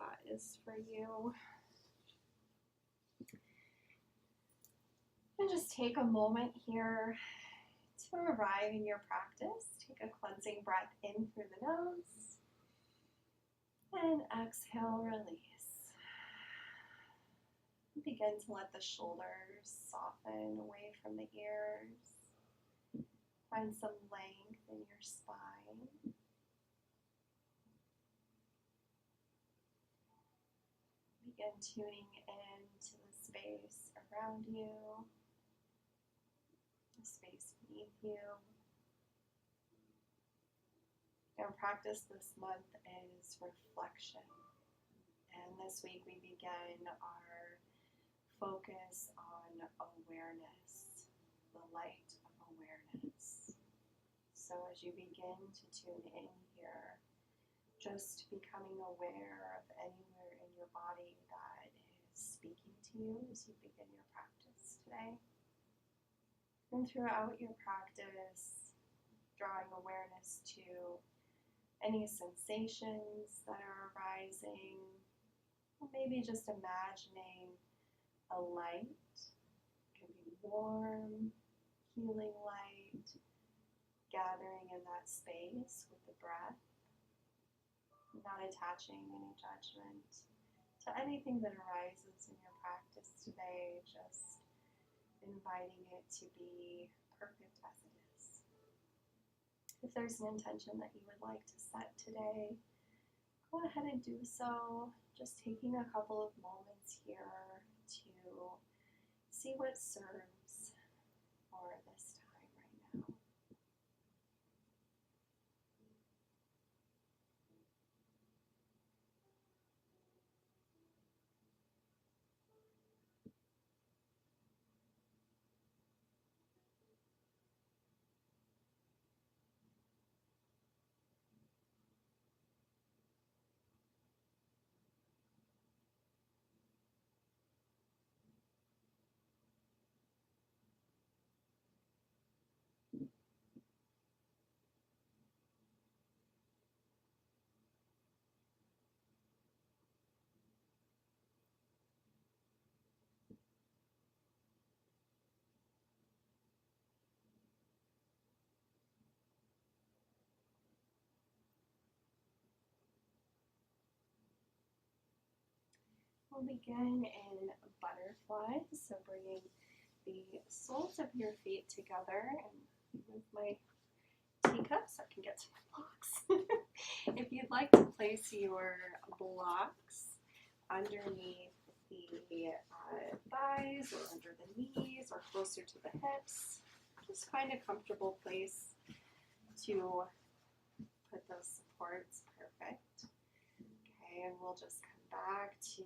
that is for you. And just take a moment here to arrive in your practice. Take a cleansing breath in through the nose and exhale, release. Begin to let the shoulders soften away from the ears. Find some length in your spine. Begin tuning into the space around you, the space beneath you. Our practice this month is reflection. And this week we begin our focus on awareness, the light of awareness. So as you begin to tune in here, just becoming aware of anywhere in your body that is speaking to you as you begin your practice today. And throughout your practice, drawing awareness to any sensations that are arising, or maybe just imagining a light. It can be warm, healing light, gathering in that space with the breath. Not attaching any judgment to anything that arises in your practice today, just inviting it to be perfect as it is. If there's an intention that you would like to set today, go ahead and do so, just taking a couple of moments here to see what serves for this time right now. We'll begin in butterfly, so bringing the soles of your feet together, and move my teacup so I can get to my blocks. If you'd like to place your blocks underneath the thighs or under the knees or closer to the hips, just find a comfortable place to put those supports. Perfect. Okay, and we'll just come back to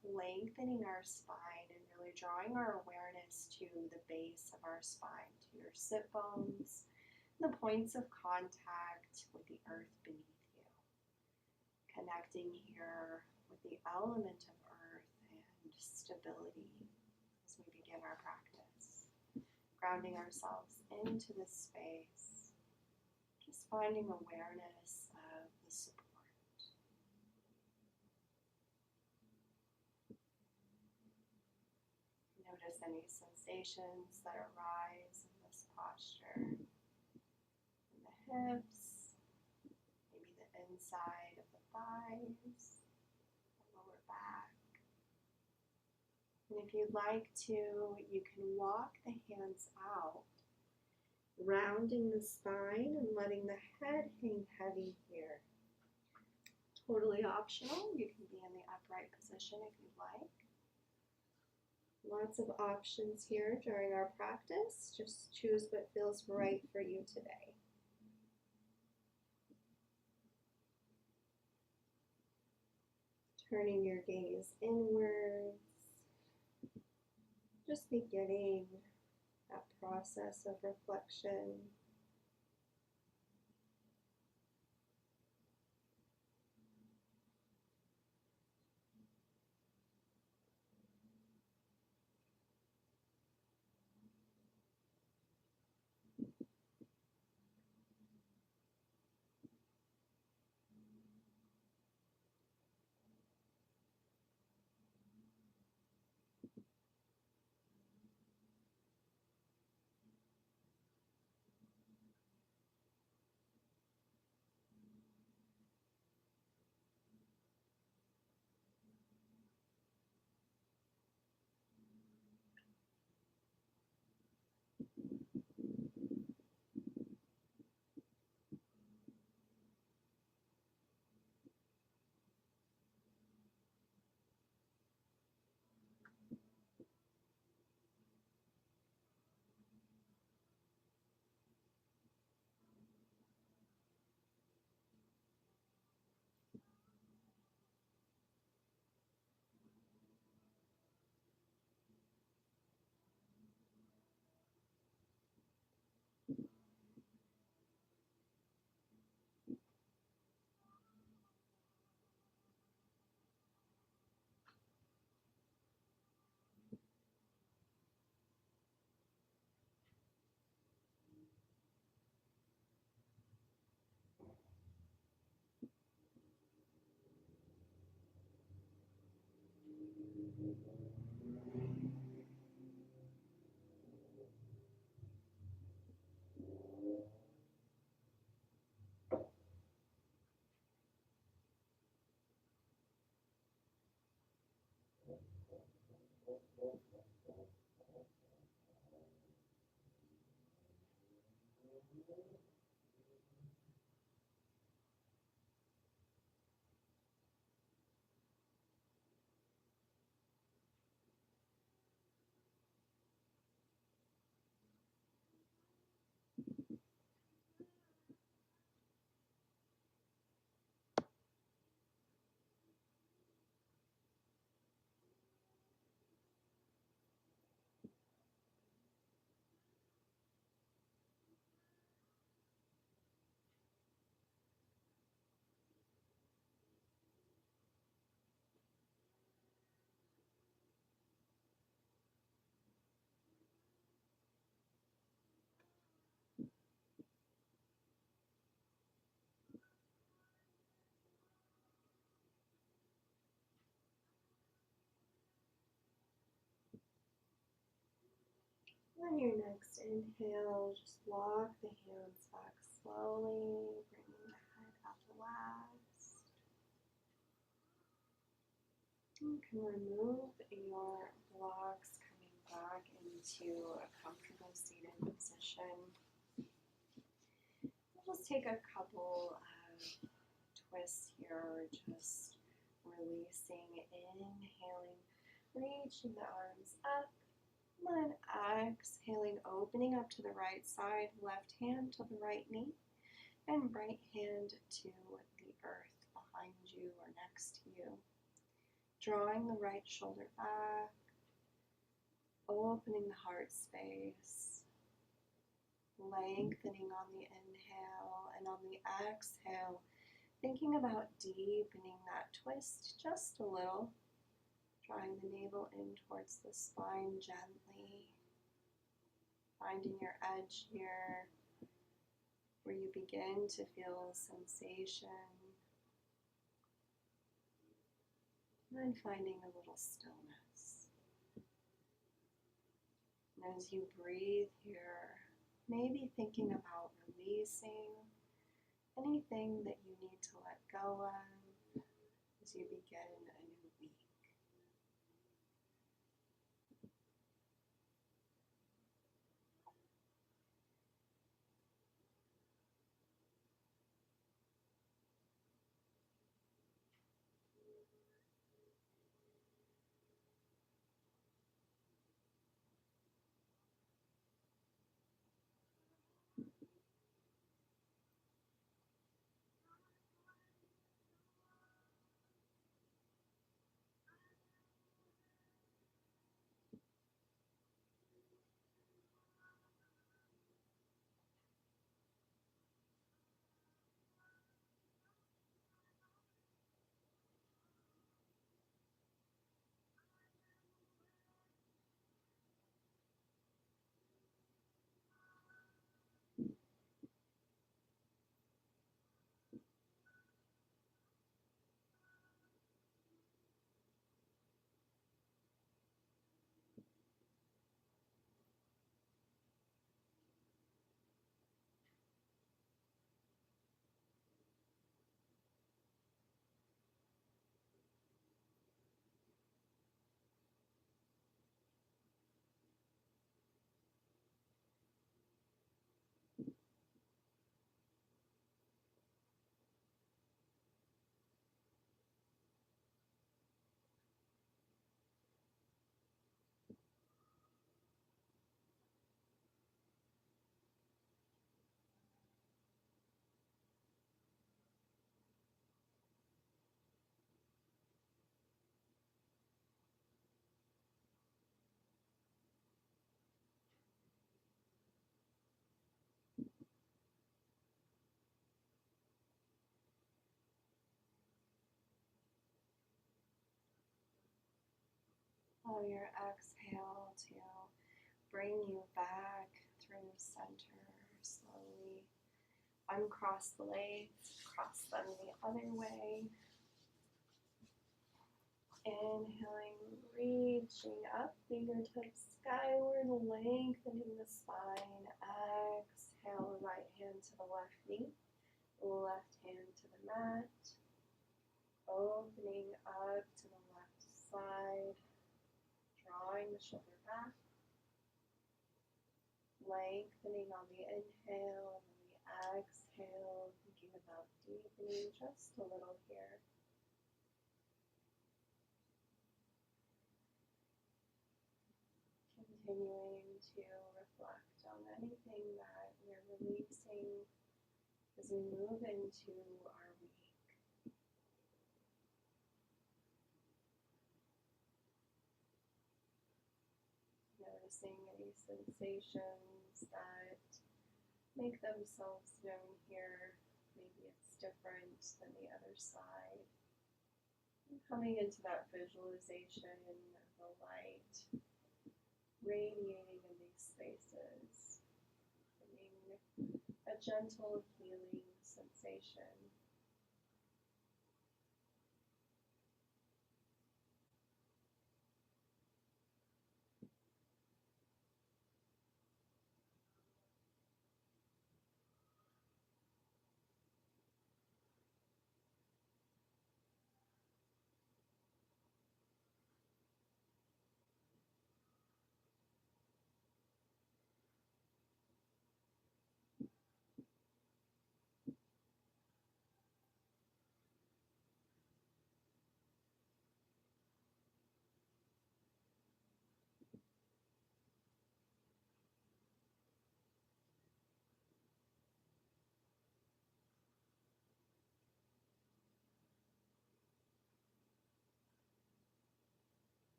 lengthening our spine and really drawing our awareness to the base of our spine, to your sit bones, the points of contact with the earth beneath you. Connecting here with the element of earth and stability as we begin our practice. Grounding ourselves into this space, just finding awareness of the support. Notice any sensations that arise in this posture. In the hips, maybe the inside of the thighs, the lower back. And if you'd like to, you can walk the hands out, rounding the spine and letting the head hang heavy here. Totally optional. You can be in the upright position if you'd like. Lots of options here during our practice. Just choose what feels right for you today. Turning your gaze inwards. Just beginning that process of reflection. On your next inhale, just walk the hands back slowly, bringing the head up last. You can remove your blocks, coming back into a comfortable seated position. We'll just take a couple of twists here, just releasing, inhaling, reaching the arms up, and then exhaling, opening up to the right side, left hand to the right knee, and right hand to the earth behind you or next to you. Drawing the right shoulder back, opening the heart space, lengthening on the inhale, and on the exhale, thinking about deepening that twist just a little, drawing the navel in towards the spine gently, finding your edge here where you begin to feel sensation, and then finding a little stillness. And as you breathe here, maybe thinking about releasing anything that you need to let go of as you begin a new week. Allow your exhale to bring you back through center slowly. Uncross the legs, cross them the other way. Inhaling, reaching up, fingertips skyward, lengthening the spine. Exhale, right hand to the left knee, left hand to the mat. Opening up to the left side, drawing the shoulder back. Lengthening on the inhale and the exhale, thinking about deepening just a little here. Continuing to reflect on anything that we're releasing as we move into our week. Noticing any sensations that make themselves known here. Maybe it's different than the other side. And coming into that visualization of the light radiating in these spaces, bringing a gentle healing sensation.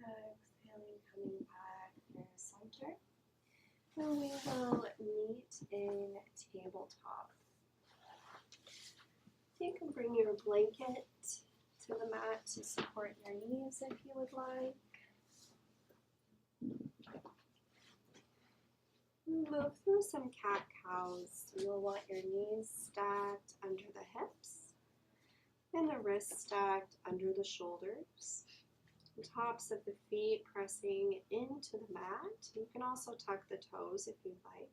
Exhaling, coming back through center. And we will meet in tabletop. You can bring your blanket to the mat to support your knees if you would like. Move through some cat-cows. You'll want your knees stacked under the hips and the wrists stacked under the shoulders. The tops of the feet pressing into the mat. You can also tuck the toes if you'd like.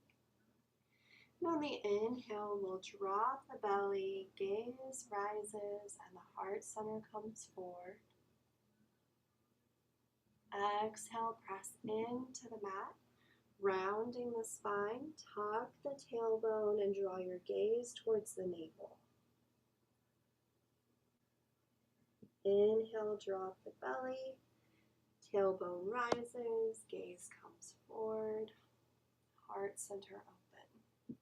And on the inhale, we'll drop the belly, gaze rises, and the heart center comes forward. Exhale, press into the mat, rounding the spine, tuck the tailbone, and draw your gaze towards the navel. Inhale, drop the belly, tailbone rises, gaze comes forward, heart center open.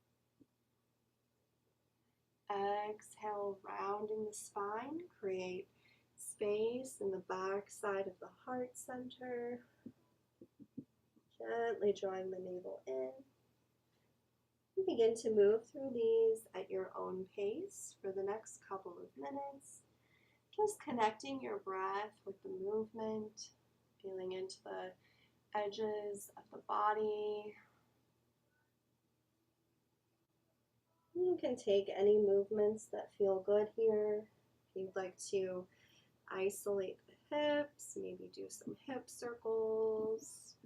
Exhale, rounding the spine, create space in the back side of the heart center. Gently drawing the navel in. And begin to move through these at your own pace for the next couple of minutes. Just connecting your breath with the movement, feeling into the edges of the body. You can take any movements that feel good here. If you'd like to isolate the hips, maybe do some hip circles,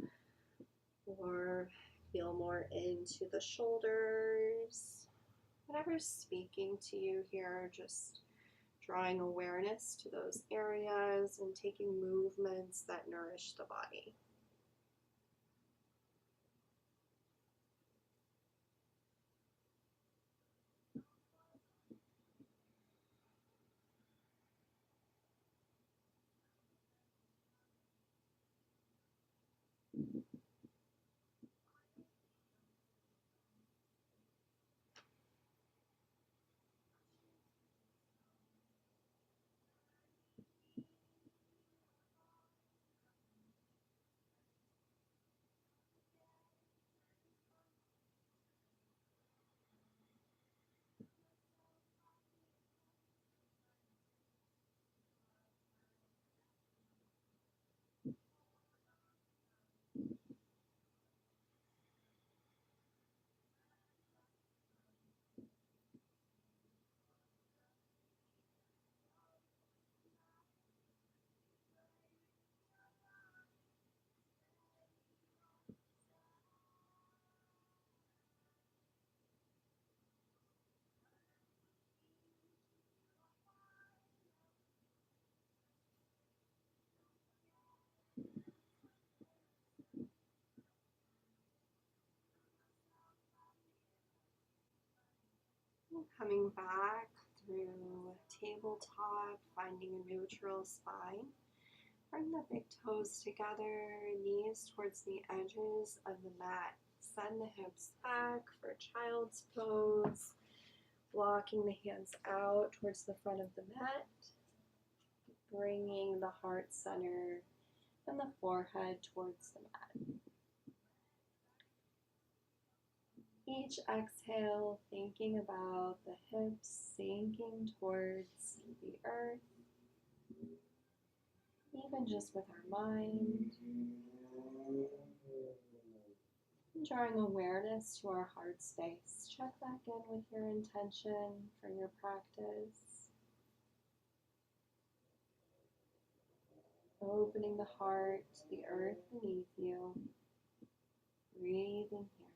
or feel more into the shoulders. Whatever's speaking to you here, just drawing awareness to those areas and taking movements that nourish the body. Coming back through tabletop, finding a neutral spine. Bring the big toes together, knees towards the edges of the mat. Send the hips back for child's pose. Walking the hands out towards the front of the mat. Bringing the heart center and the forehead towards the mat. Each exhale, thinking about the hips sinking towards the earth, even just with our mind. Drawing awareness to our heart space. Check back in with your intention for your practice. Opening the heart to the earth beneath you. Breathing here.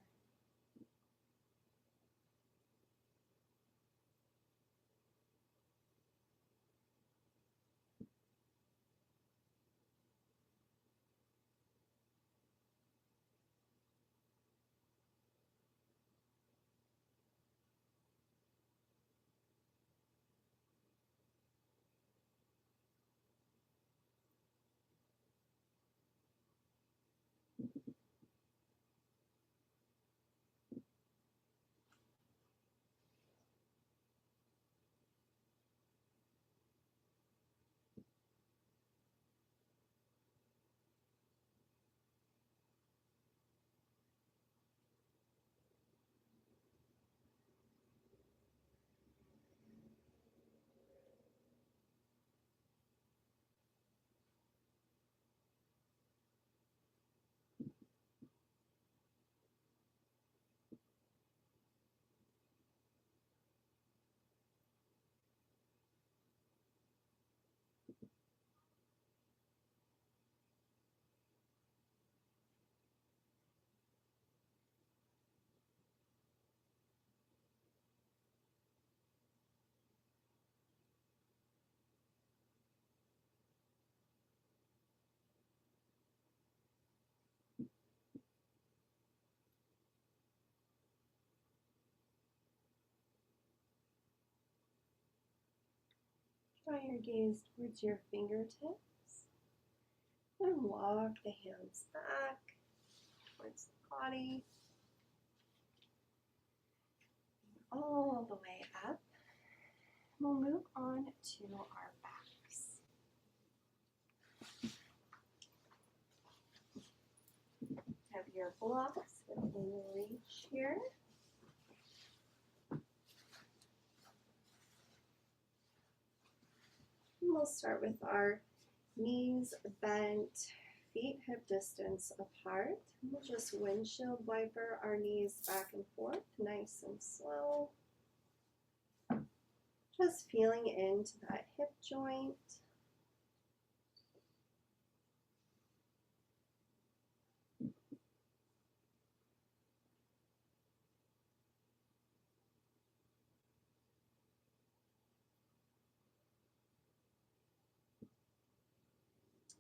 Draw your gaze towards your fingertips and walk the hands back towards the body, all the way up. We'll move on to our backs. Have your blocks within reach here. We'll start with our knees bent, feet hip distance apart. We'll just windshield wiper our knees back and forth, nice and slow. Just feeling into that hip joint.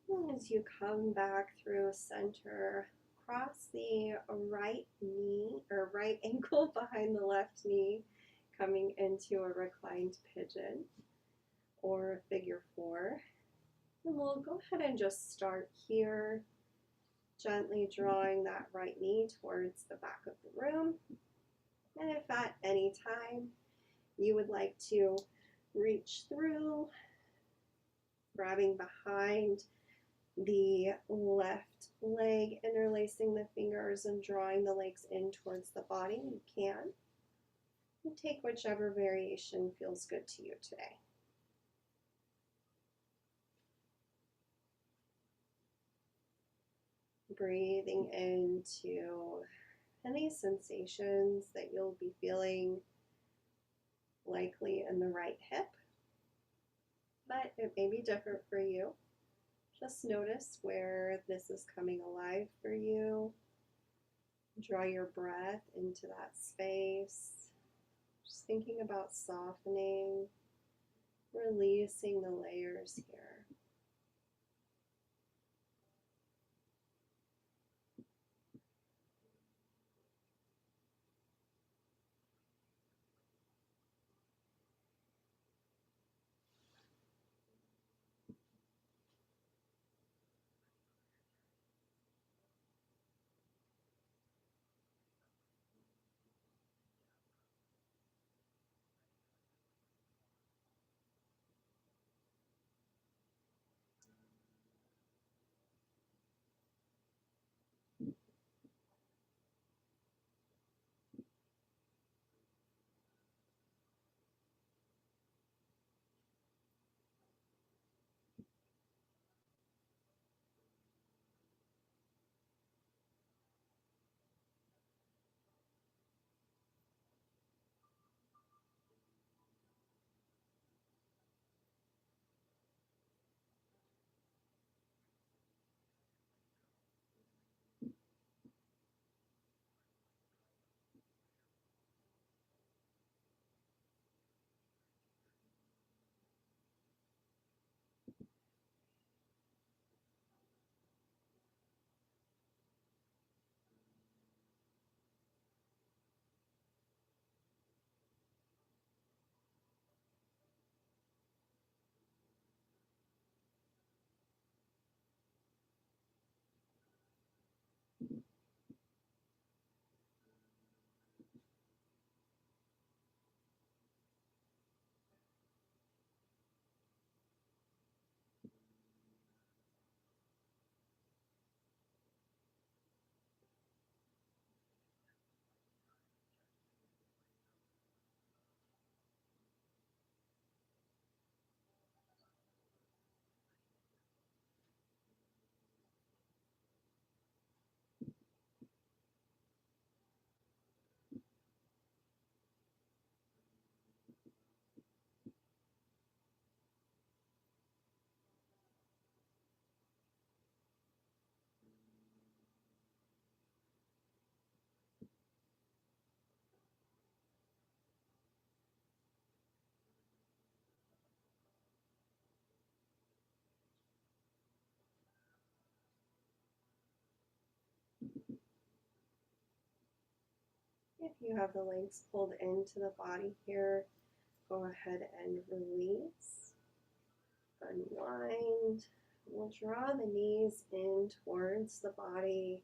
And as you come back through center, cross the right knee or right ankle behind the left knee, coming into a reclined pigeon or a figure four. And we'll go ahead and just start here, gently drawing that right knee towards the back of the room. And if at any time you would like to reach through, grabbing behind the left leg, interlacing the fingers and drawing the legs in towards the body, you can. And take whichever variation feels good to you today. Breathing into any sensations that you'll be feeling likely in the right hip, but it may be different for you. Just notice where this is coming alive for you. Draw your breath into that space. Just thinking about softening, releasing the layers here. If you have the legs pulled into the body here, go ahead and release, unwind. We'll draw the knees in towards the body,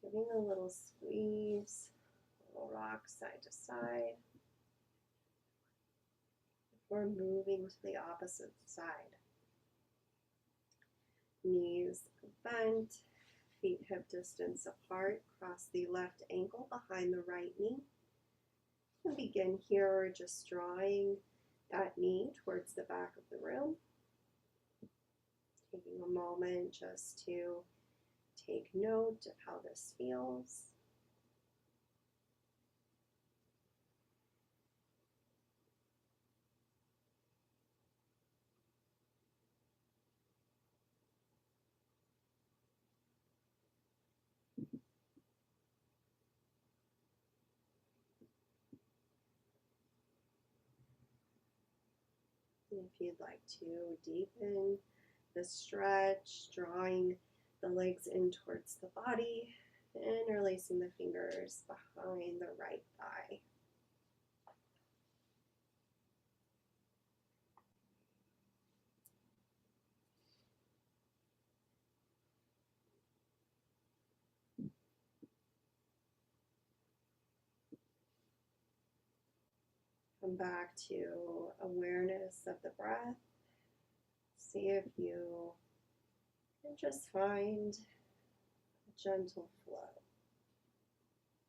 giving a little squeeze, a little rock side to side. or moving to the opposite side. Knees bent, feet hip distance apart. Cross the left ankle behind the right knee. And begin here just drawing that knee towards the back of the room. Taking a moment just to take note of how this feels. If you'd like to deepen the stretch, drawing the legs in towards the body, interlacing the fingers behind the right thigh. Come back to awareness of the breath. See if you can just find a gentle flow.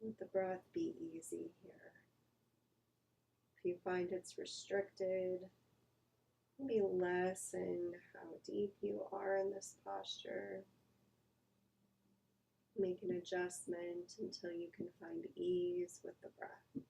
Let the breath be easy here. If you find it's restricted, maybe lessen how deep you are in this posture. Make an adjustment until you can find ease with the breath.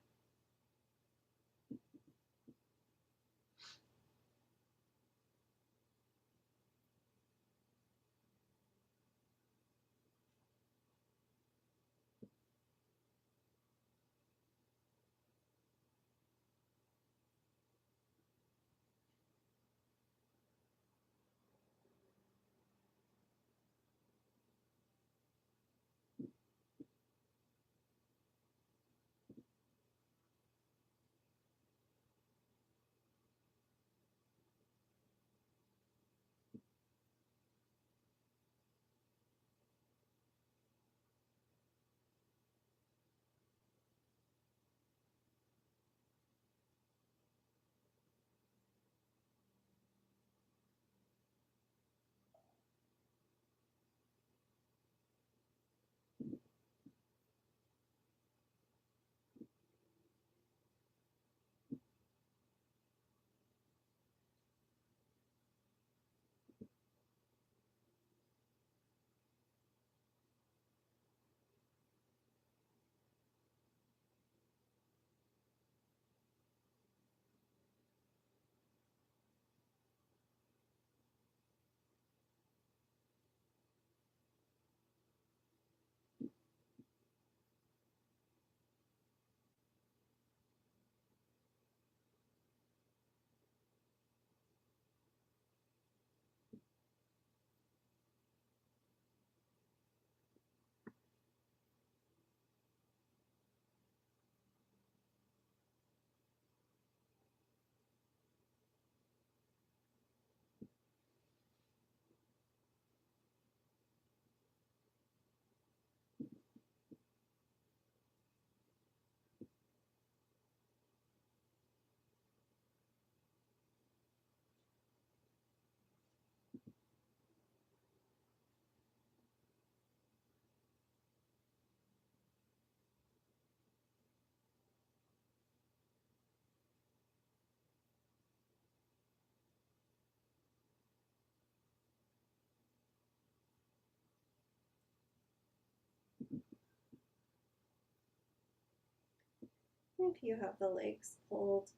If you have the legs pulled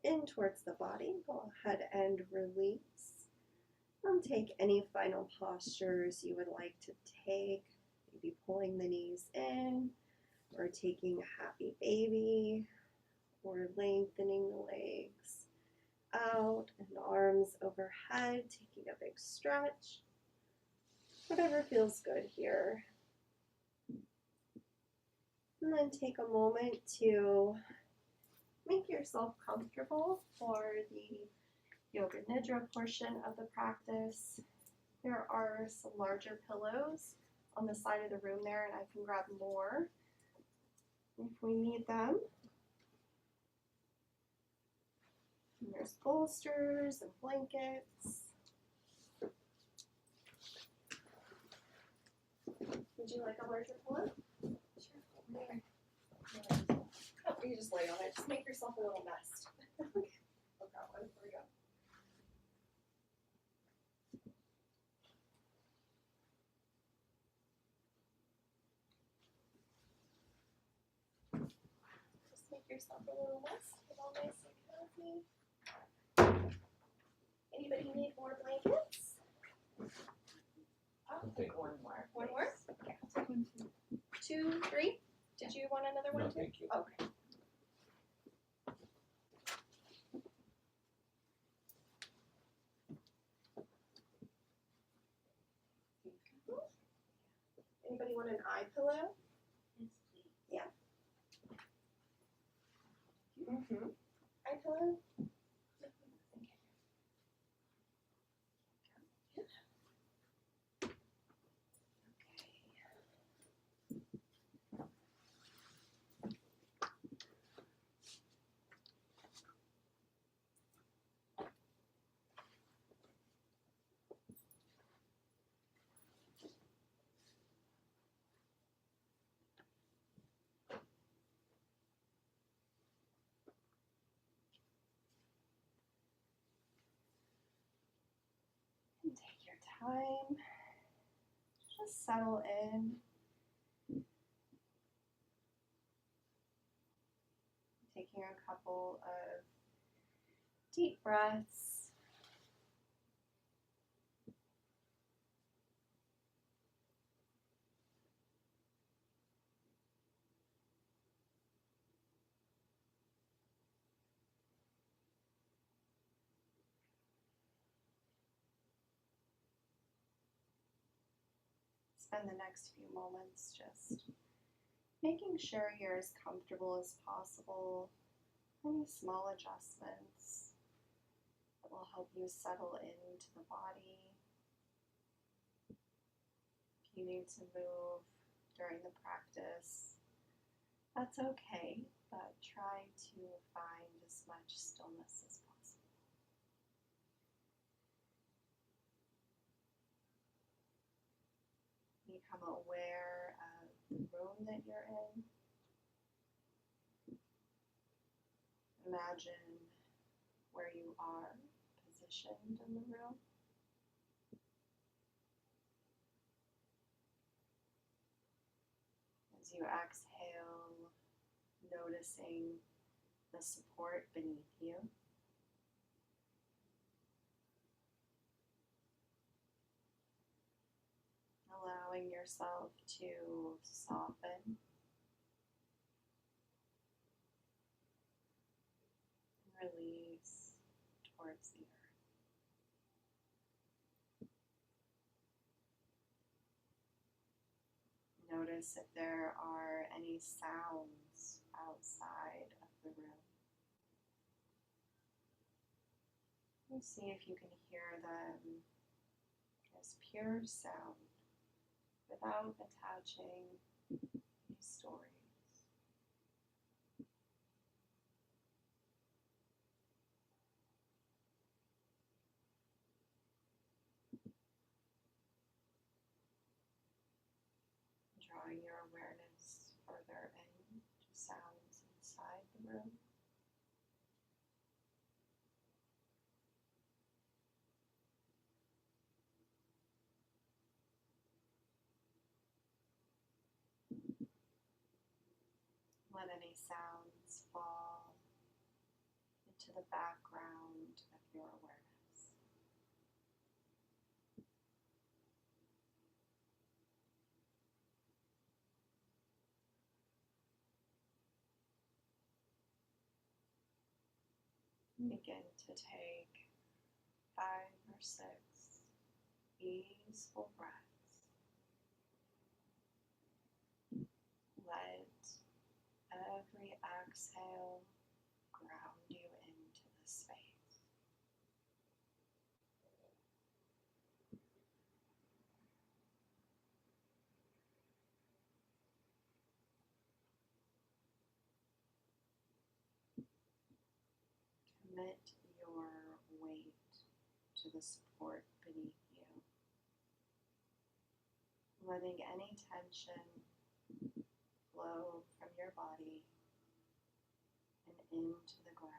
in towards the body, go ahead and release. Take any final postures you would like to take, maybe pulling the knees in, or taking a happy baby, or lengthening the legs out and arms overhead, taking a big stretch. Whatever feels good here. And then take a moment to make yourself comfortable for the Yoga Nidra portion of the practice. There are some larger pillows on the side of the room there, and I can grab more if we need them. And there's bolsters and blankets. Would you like a larger pillow? Sure. Oh, you just lay on it. Just make yourself a little nest. I've got one for you. Just make yourself a little nest. Get all nice and cozy. Anybody need more blankets? I'll take one more. One more? Okay, I'll take one too. 2, 3. Did you want another one No, too? thank you. Okay. Anybody want an eye pillow? Yes, please. Yeah. Mm-hmm. Eye pillow? And take your time. Just settle in. Taking a couple of deep breaths. Spend the next few moments just making sure you're as comfortable as possible. Any small adjustments that will help you settle into the body. If you need to move during the practice, that's okay, but try to find as much stillness as possible. Become aware of the room that you're in. Imagine where you are positioned in the room. As you exhale, noticing the support beneath you. Allowing yourself to soften. Release towards the earth. Notice if there are any sounds outside of the room. And see if you can hear them as pure sound without attaching any stories. Drawing your awareness further in to sounds inside the room. Let any sounds fall into the background of your awareness. Begin to take 5 or 6 easeful breaths. Let every exhale ground you into the space. Commit to the support beneath you. Letting any tension flow from your body and into the ground.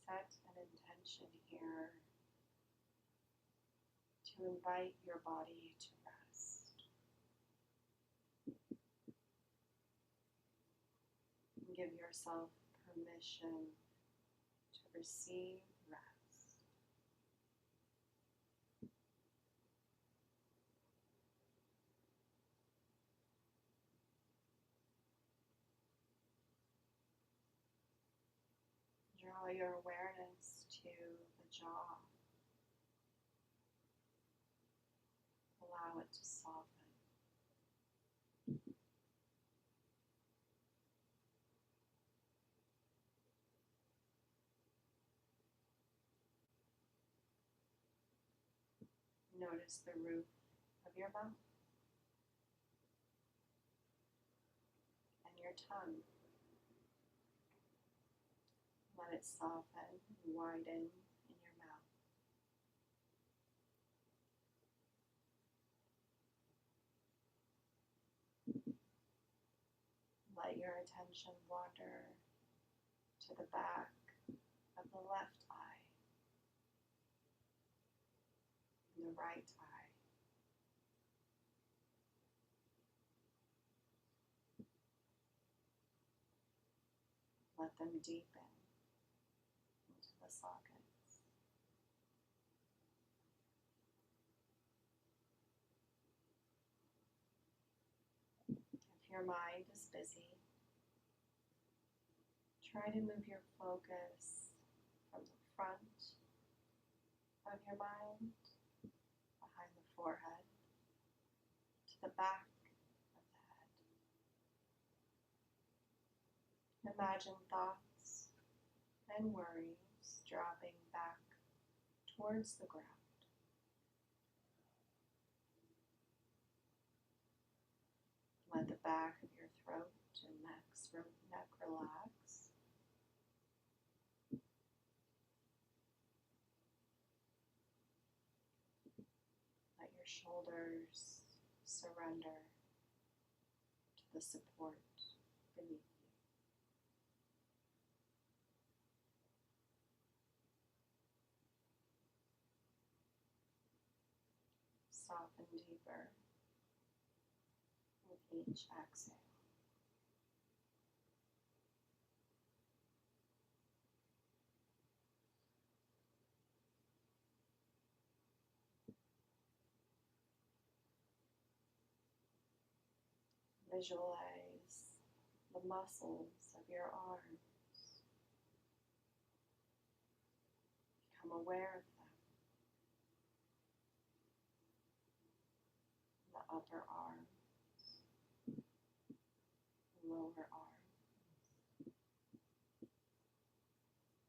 Set an intention here to invite your body to rest. Give yourself permission to receive rest. Draw your awareness to the jaw. Allow it to soften. Notice the roof of your mouth and your tongue. Let it soften and widen in your mouth. Let your attention wander to the back of the left eye and the right eye. Let them deepen into the sockets. If your mind is busy, try to move your focus from the front of your mind, behind the forehead, to the back of the head. Imagine thoughts and worries dropping back towards the ground. Let the back of your throat and neck relax. Let your shoulders surrender to the support beneath you. Soften deeper with each exhale. Visualize the muscles of your arms. Become aware of them. The upper arms, lower arms,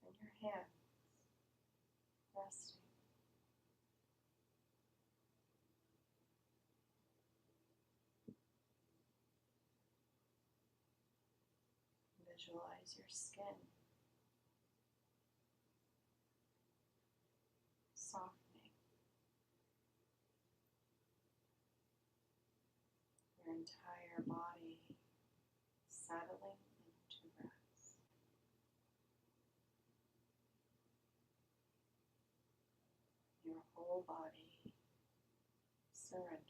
and your hands resting. Visualize your skin softening, your entire body settling into rest. Your whole body surrendering.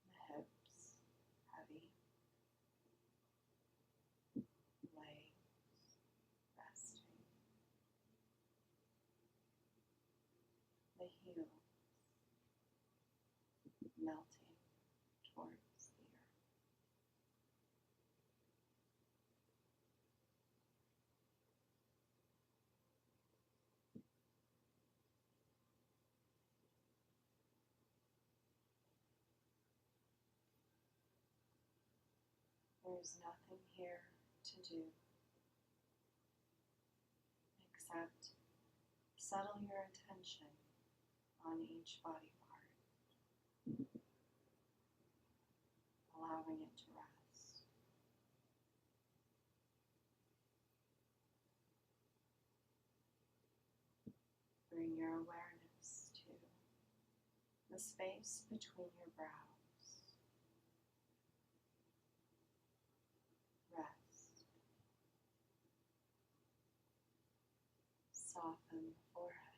The hips heavy, legs resting, the heels melting towards the earth. There is nothing here to do. except settle your attention on each body part, allowing it to rest. Bring your awareness to the space between your brows. Rest. Soften the forehead.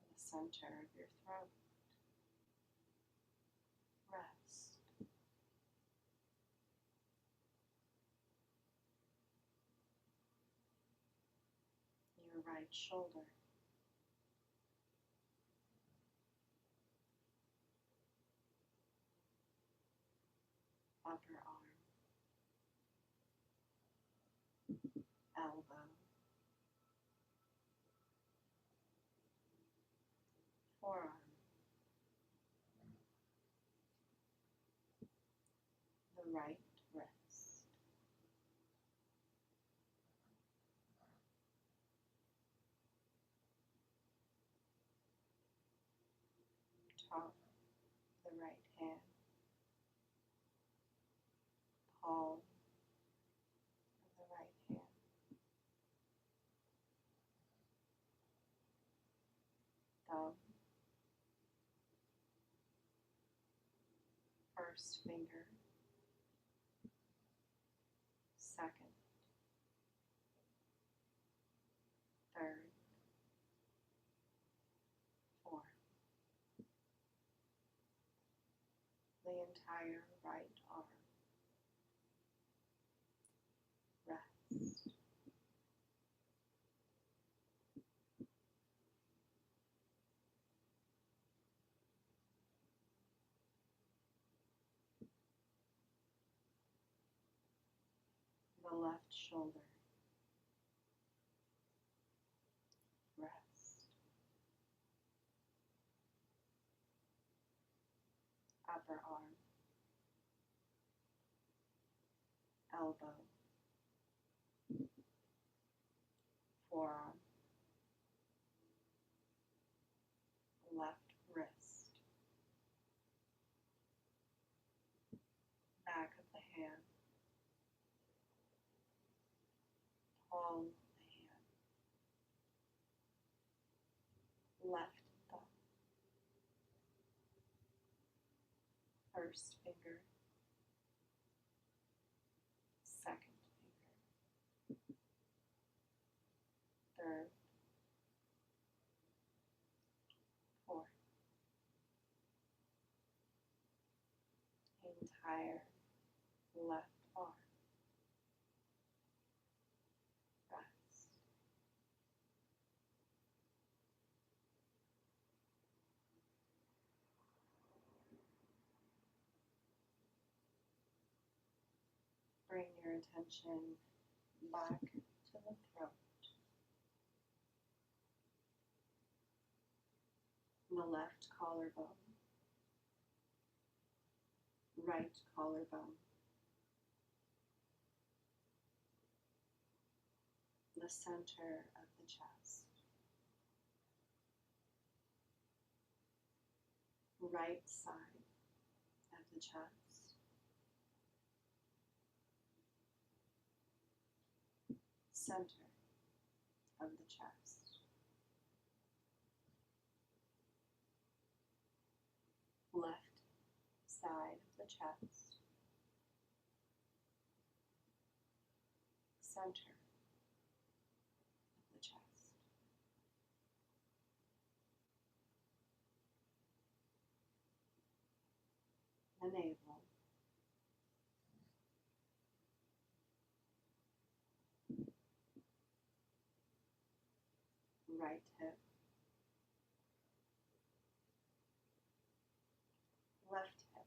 The center of your throat. Rest. Your right shoulder. Upper arm. Elbow. Forearm. The right wrist. Top of the right hand. Palm of the right hand. Thumb. First finger. Second. Third. Fourth. The entire right arm. Rest. The left shoulder. Rest. Upper arm. Elbow. Forearm. Left wrist. Back of the hand. Palm of the hand. Left thumb. First finger. Second finger. Third. Fourth. Entire left arm. Rest. Bring your attention back to the throat. The left collarbone. Right collarbone. The center of the chest. Right side of the chest. Center of the chest. Left side of the chest. Center of the chest. The navel. Right hip. Left hip.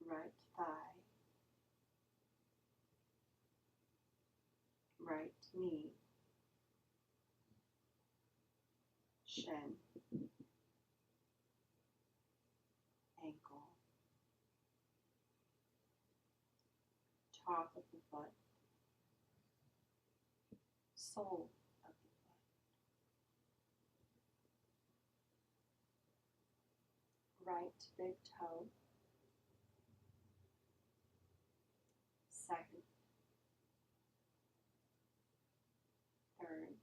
Right thigh. right knee, shin, ankle, top of the foot, sole of the foot, right big toe, second, third,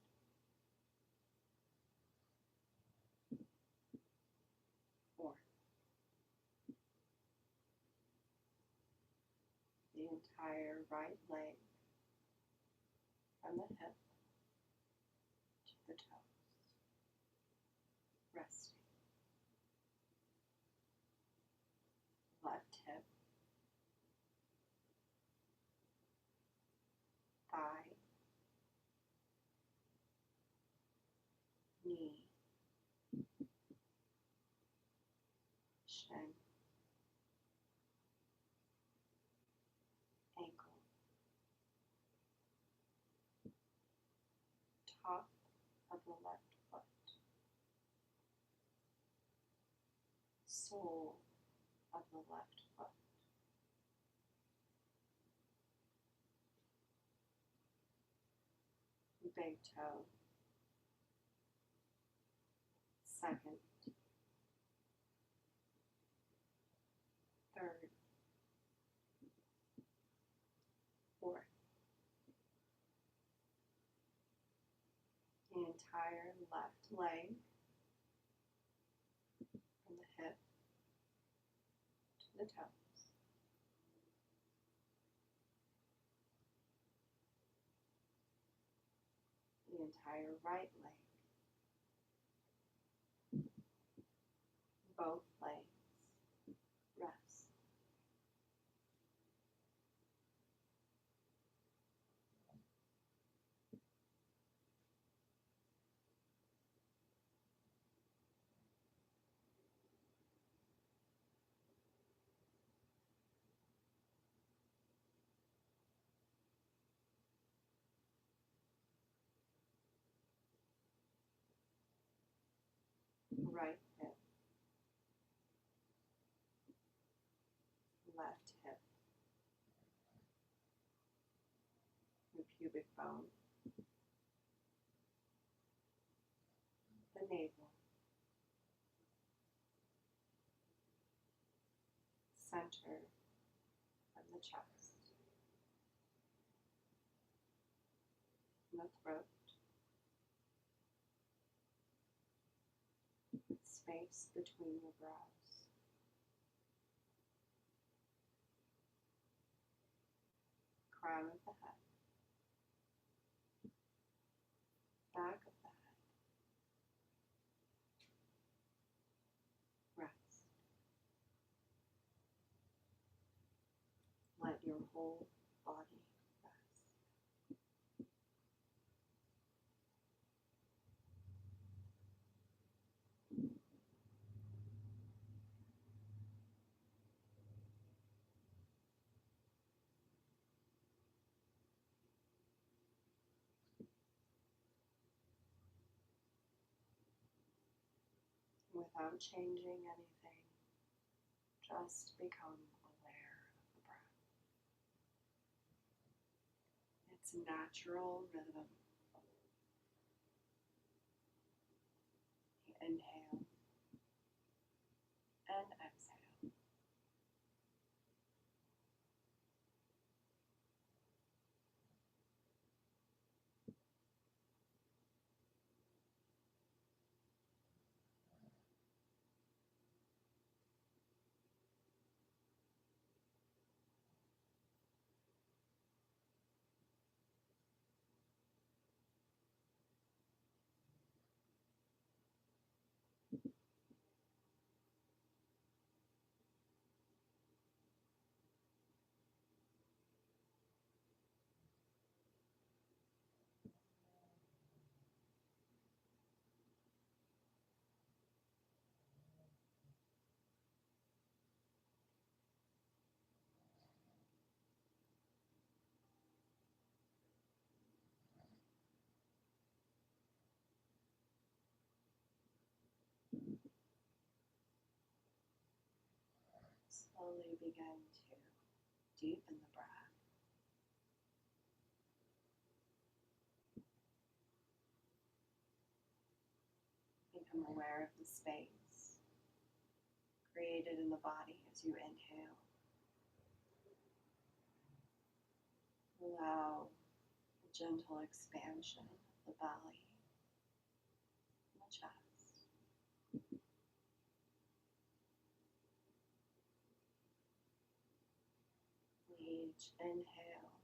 fourth. The entire right leg from the hip to the toes, resting. Left hip, thigh, knee, shin, ankle, top of the left foot, sole of the left foot, big toe, second, third, fourth. The entire left leg from the hip to the toes. The entire right leg, both legs, rest. Right hip, left hip, the pubic bone, the navel, center of the chest, the throat, space between your brows, crown of the head, back of the head, rest. Let your whole body rest. Without changing anything, just become aware of the breath. Its natural rhythm. Inhale and exhale. Slowly begin to deepen the breath. Become aware of the space created in the body as you inhale. Allow a gentle expansion of the belly and the chest. Each inhale,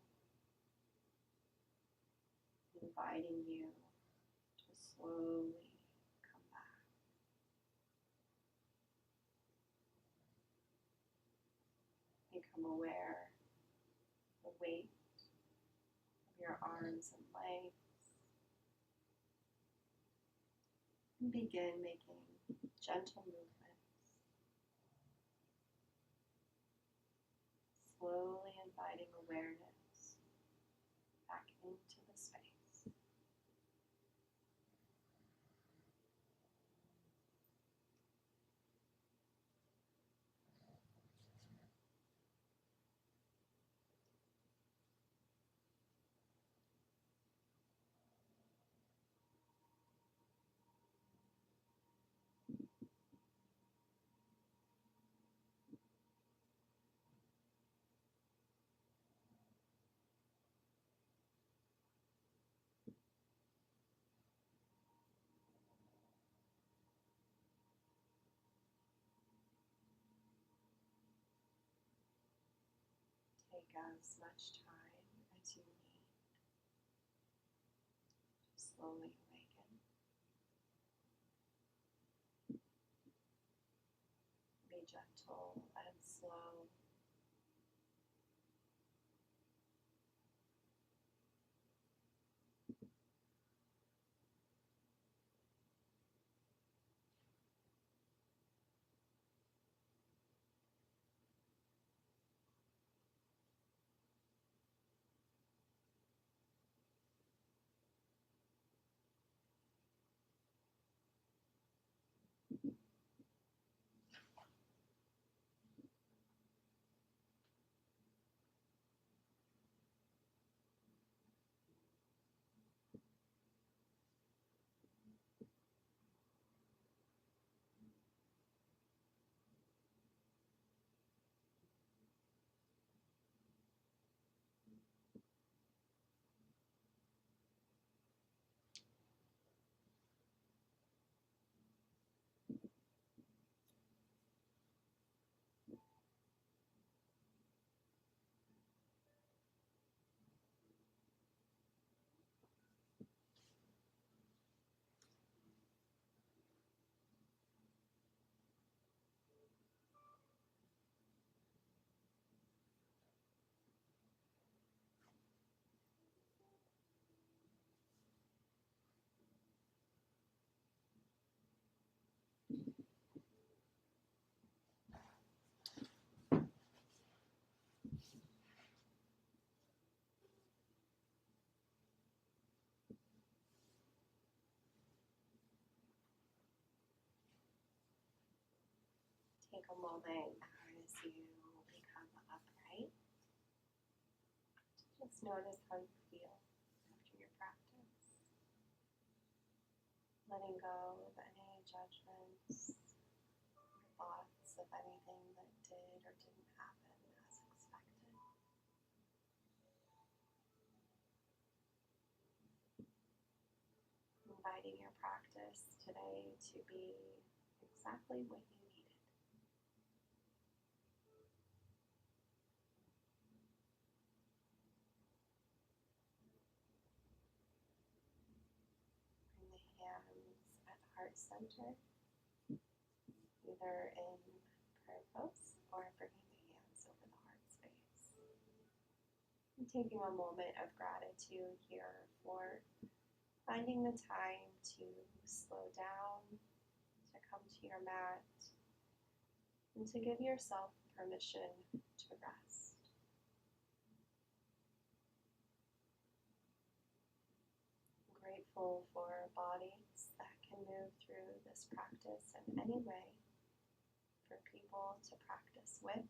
inviting you to slowly come back. Become aware of the weight of your arms and legs. And begin making gentle movements. Slowly inviting awareness back into the space. Take as much time as you need to slowly awaken. Be gentle and slow. Take a moment as you become upright. Just notice how you feel after your practice. Letting go of any judgments or thoughts of anything that did or didn't happen as expected. Inviting your practice today to be exactly what you needed. Bring the hands at heart center, either in prayer pose or bringing the hands over the heart space. And taking a moment of gratitude here for finding the time to slow down, to come to your mat, and to give yourself permission to rest. I'm grateful for bodies that can move through this practice in any way, for people to practice with,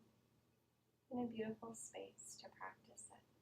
in a beautiful space to practice it.